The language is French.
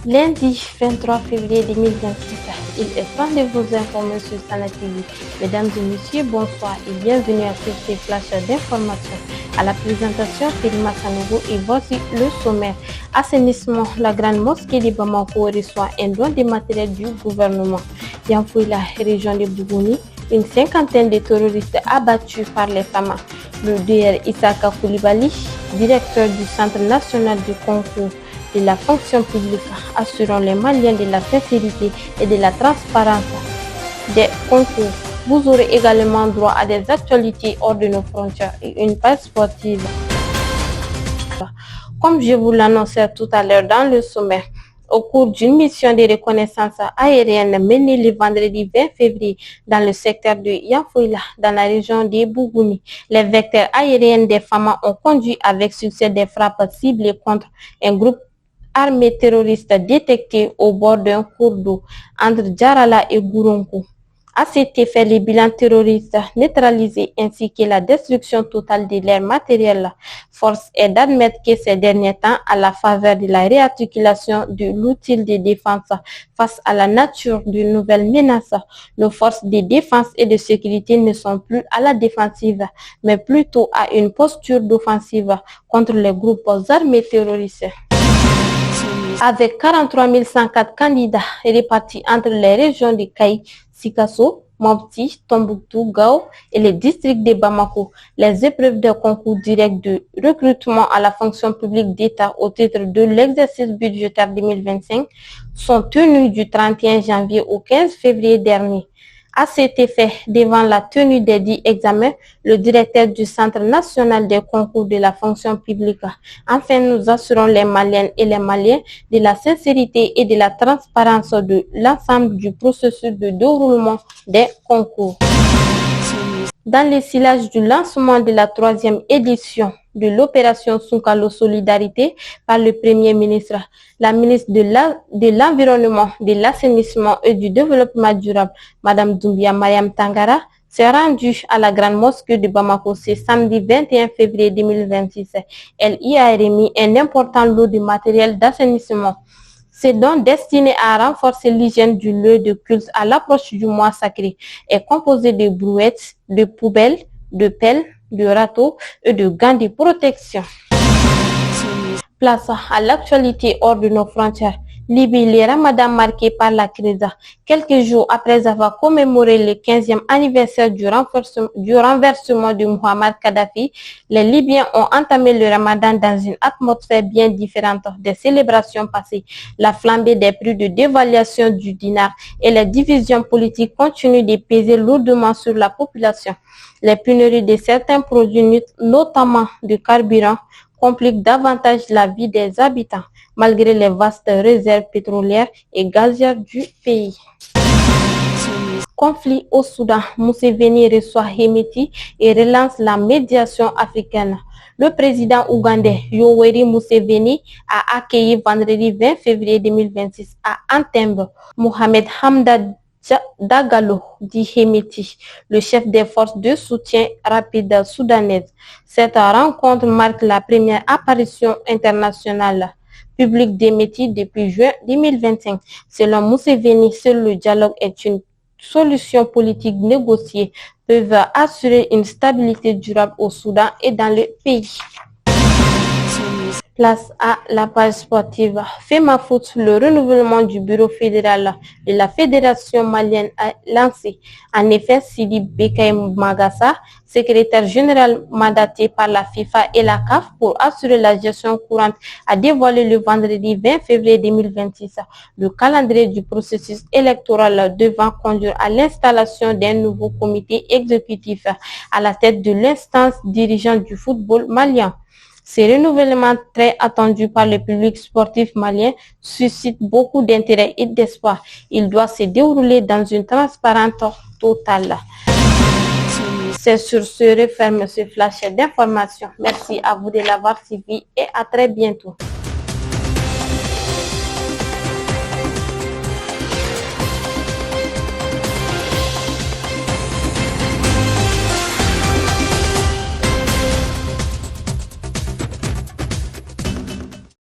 Lundi 23 février 2026, il est temps de vous informer sur Sana TV. Mesdames et messieurs, bonsoir et bienvenue à ces flashs d'information. À la présentation, Firima Sanogo et voici le sommaire. Assainissement, la grande mosquée de Bamako reçoit un don de matériel du gouvernement. Yanfouille, la région de Bougouni, une cinquantaine de terroristes abattus par les FAMA. Le DR Issaka Koulibaly, directeur du Centre national du concours de la fonction publique, assurant les Maliens de la sincérité et de la transparence des concours. Vous aurez également droit à des actualités hors de nos frontières et une page sportive. Comme je vous l'annonçais tout à l'heure dans le sommaire, au cours d'une mission de reconnaissance aérienne menée le vendredi 20 février dans le secteur de Yanfouila, dans la région de Bougouni, les vecteurs aériens des FAMA ont conduit avec succès des frappes ciblées contre un groupe armé terroriste détecté au bord d'un cours d'eau entre Djarala et Gouronkou. À cet effet, les bilans terroristes neutralisés ainsi que la destruction totale de leur matériel. Force est d'admettre que ces derniers temps, à la faveur de la réarticulation de l'outil de défense face à la nature de nouvelles menaces, nos forces de défense et de sécurité ne sont plus à la défensive, mais plutôt à une posture d'offensive contre les groupes armés terroristes. Avec 43 104 candidats répartis entre les régions de Kaï, Sikasso, Mopti, Tombouctou, Gao et les districts de Bamako, les épreuves de concours direct de recrutement à la fonction publique d'État au titre de l'exercice budgétaire 2025 sont tenues du 31 janvier au 15 février dernier. À cet effet, devant la tenue des dits examens, le directeur du Centre national des concours de la fonction publique, enfin nous assurons les Maliennes et les Maliens de la sincérité et de la transparence de l'ensemble du processus de déroulement des concours. Dans le sillage du lancement de la 3e édition de l'opération Sunkalo Solidarité par le Premier ministre, la ministre de l'Environnement, de l'Assainissement et du Développement durable, Mme Doumbia Mariam Tangara, s'est rendue à la Grande Mosquée de Bamako ce samedi 21 février 2026. Elle y a remis un important lot de matériel d'assainissement. C'est donc destiné à renforcer l'hygiène du lieu de culte à l'approche du mois sacré. Est composé de brouettes, de poubelles, de pelles, de râteaux et de gants de protection. Place à l'actualité hors de nos frontières. Libye, le Ramadan marqué par la crise. Quelques jours après avoir commémoré le 15e anniversaire du renversement de Muammar Kadhafi, les Libyens ont entamé le Ramadan dans une atmosphère bien différente des célébrations passées. La flambée des prix de dévaluation du dinar et les divisions politiques continuent de peser lourdement sur la population. Les pénuries de certains produits, notamment de carburant, compliquent davantage la vie des habitants, malgré les vastes réserves pétrolières et gazières du pays. Conflit au Soudan, Museveni reçoit Hemeti et relance la médiation africaine. Le président ougandais Yoweri Museveni a accueilli vendredi 20 février 2026 à Entebbe Mohamed Hamdan Dagalo dit Hemeti, le chef des forces de soutien rapide soudanaises. Cette rencontre marque la première apparition internationale publique d'Hemeti depuis juin 2025. Selon Museveni, seul le dialogue est une solution politique négociée peuvent assurer une stabilité durable au Soudan et dans le pays. Place à la page sportive. FEMAFOOT, le renouvellement du bureau fédéral de la Fédération malienne a lancé. En effet, Sidi Bekay Magassa, secrétaire général mandaté par la FIFA et la CAF pour assurer la gestion courante, a dévoilé le vendredi 20 février 2026 le calendrier du processus électoral devant conduire à l'installation d'un nouveau comité exécutif à la tête de l'instance dirigeante du football malien. Ce renouvellement très attendu par le public sportif malien suscite beaucoup d'intérêt et d'espoir. Il doit se dérouler dans une transparence totale. C'est sur ce referme ce flash d'information. Merci à vous de l'avoir suivi et à très bientôt.